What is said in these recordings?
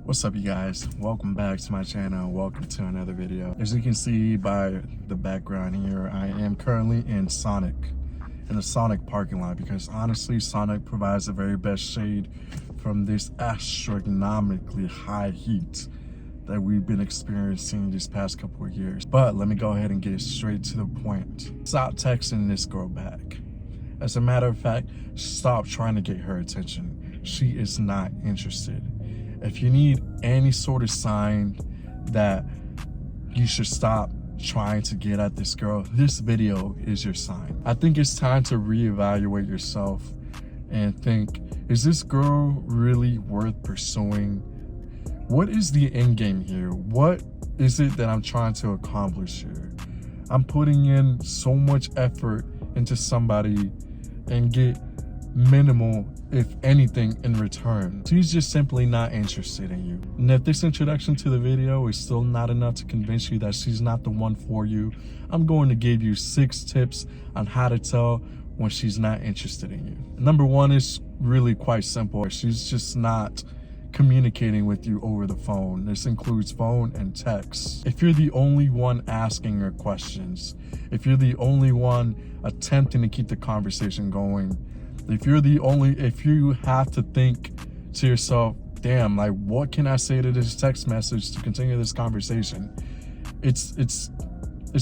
What's up, you guys? Welcome back to my channel. Welcome to another video. As you can see by the background here, I am currently in the Sonic parking lot, because honestly Sonic provides the very best shade from this astronomically high heat that we've been experiencing these past couple of years. But let me go ahead and get straight to the point. Stop texting this girl back. As a matter of fact, stop trying to get her attention. She is not interested. If you need any sort of sign that you should stop trying to get at this girl, this video is your sign. I think it's time to reevaluate yourself and think, is this girl really worth pursuing? What is the end game here? What is it that I'm trying to accomplish here? I'm putting in so much effort into somebody and get minimal, if anything, in return. She's just simply not interested in you. And if this introduction to the video is still not enough to convince you that she's not the one for you, I'm going to give you 6 tips on how to tell when she's not interested in you. Number 1 is really quite simple. She's just not communicating with you over the phone. This includes phone and text. If you're the only one asking her questions, if you're the only one attempting to keep the conversation going, if you have to think to yourself, damn, like, what can I say to this text message to continue this conversation? It's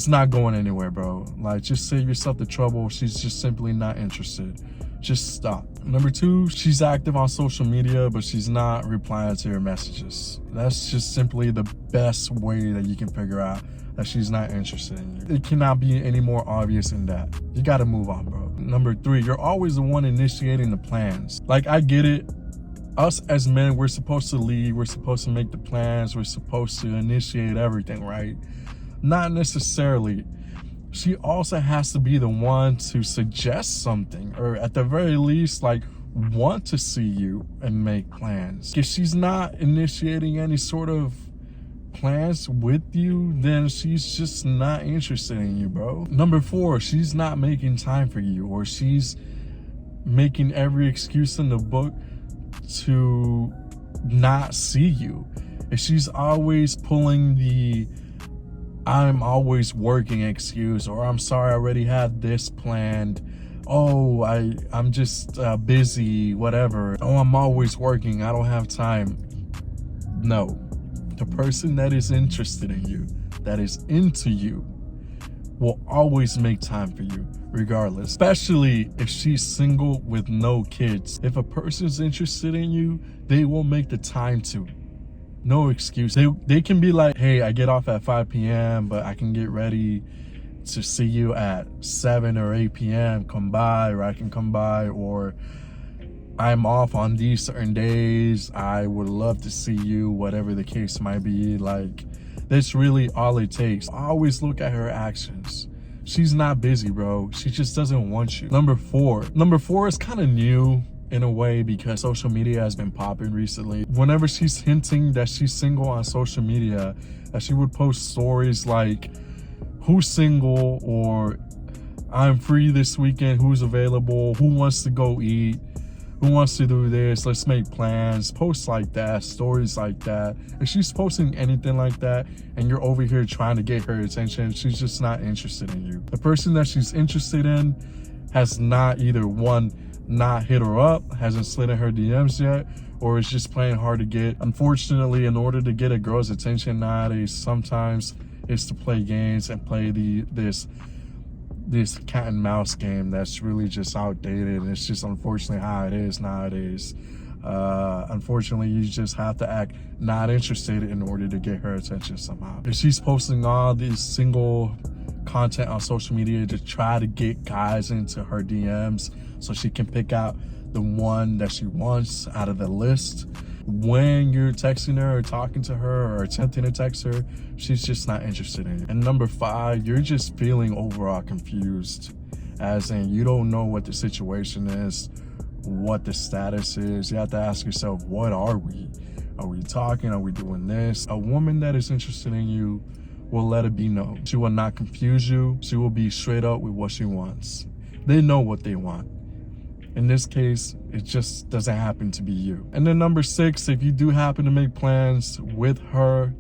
not going anywhere, bro. Like, just save yourself the trouble. She's just simply not interested. Just stop. Number 2, she's active on social media, but she's not replying to your messages. That's just simply the best way that you can figure out that she's not interested in you. It cannot be any more obvious than that. You gotta move on, bro. Number 3, you're always the one initiating the plans. Like, I get it. Us as men, we're supposed to lead. We're supposed to make the plans. We're supposed to initiate everything, right? Not necessarily. She also has to be the one to suggest something, or at the very least, like, want to see you and make plans. If she's not initiating any sort of plans with you, then she's just not interested in you, bro. Number 4, she's not making time for you, or she's making every excuse in the book to not see you. If she's always pulling the I'm always working excuse, or I'm sorry, I already had this planned, oh, I'm just busy, whatever, oh, I'm always working, I don't have time. No. The person that is interested in you, that is into you, will always make time for you, regardless. Especially if she's single with no kids. If a person's interested in you, they will make the time to. No excuse. They can be like, hey, I get off at 5 p.m., but I can get ready to see you at 7 or 8 p.m. Come by, or I can come by, or I'm off on these certain days. I would love to see you, whatever the case might be. Like, that's really all it takes. Always look at her actions. She's not busy, bro. She just doesn't want you. Number 4 is kind of new in a way, because social media has been popping recently. Whenever she's hinting that she's single on social media, that she would post stories like, who's single, or I'm free this weekend, who's available, who wants to go eat, who wants to do this, let's make plans, posts like that, stories like that. If she's posting anything like that and you're over here trying to get her attention, she's just not interested in you. The person that she's interested in has not either, one, not hit her up, hasn't slid in her DMs yet, or is just playing hard to get. Unfortunately, in order to get a girl's attention nowadays, sometimes it's to play games and play this cat and mouse game that's really just outdated. And it's just unfortunately how it is nowadays. Unfortunately, you just have to act not interested in order to get her attention somehow. If she's posting all these single content on social media to try to get guys into her DMs so she can pick out the one that she wants out of the list, when you're texting her or talking to her or attempting to text her, she's just not interested in you. And number 5, you're just feeling overall confused, as in you don't know what the situation is, what the status is. You have to ask yourself, what are we? Are we talking? Are we doing this? A woman that is interested in you will let it be known. She will not confuse you. She will be straight up with what she wants. They know what they want. In this case, it just doesn't happen to be you. And then number 6, if you do happen to make plans with her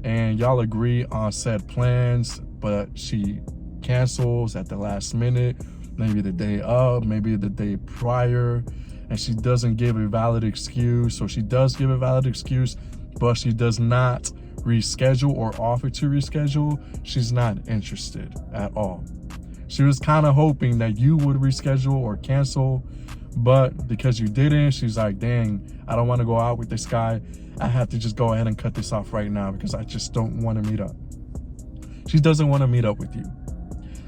and y'all agree on said plans, but she cancels at the last minute, maybe the day of, maybe the day prior, and she doesn't give a valid excuse, or she does give a valid excuse, but she does not reschedule or offer to reschedule, she's not interested at all. She was kind of hoping that you would reschedule or cancel, but because you didn't, she's like, dang, I don't want to go out with this guy. I have to just go ahead and cut this off right now because I just don't want to meet up. She doesn't want to meet up with you.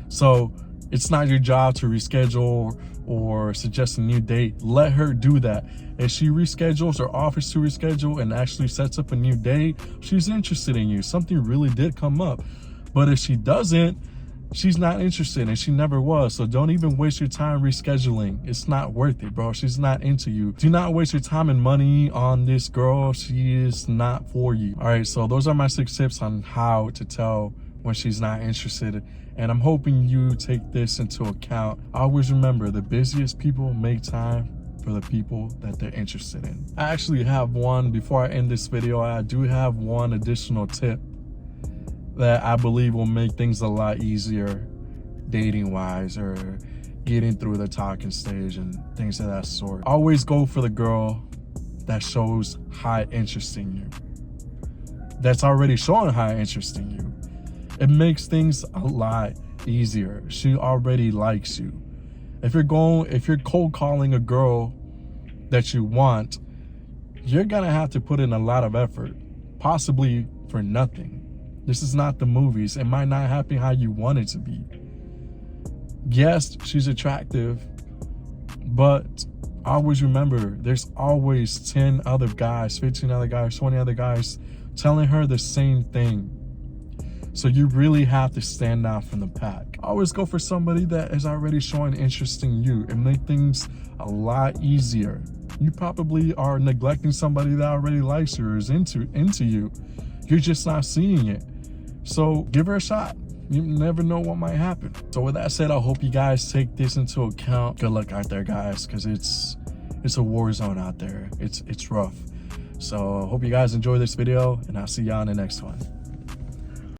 So it's not your job to reschedule or suggest a new date. Let her do that. If she reschedules or offers to reschedule and actually sets up a new date, she's interested in you. Something really did come up. But if she doesn't, she's not interested, and she never was. So don't even waste your time rescheduling. It's not worth it, bro. She's not into you. Do not waste your time and money on this girl. She is not for you. All right, so those are my 6 tips on how to tell when she's not interested. And I'm hoping you take this into account. Always remember, the busiest people make time for the people that they're interested in. I actually have one, before I end this video, I do have one additional tip that I believe will make things a lot easier dating wise, or getting through the talking stage and things of that sort. Always go for the girl that shows high interest in you, that's already showing high interest in you. It makes things a lot easier. She already likes you. If you're cold calling a girl that you want, you're gonna have to put in a lot of effort, possibly for nothing. This is not the movies. It might not happen how you want it to be. Yes, she's attractive, but always remember, there's always 10 other guys, 15 other guys, 20 other guys telling her the same thing. So you really have to stand out from the pack. Always go for somebody that is already showing interest in you, and make things a lot easier. You probably are neglecting somebody that already likes you or is into you. You're just not seeing it. So give her a shot. You never know what might happen. So with that said, I hope you guys take this into account. Good luck out there, guys, because it's a war zone out there. It's rough. So I hope you guys enjoy this video, and I'll see y'all in the next one.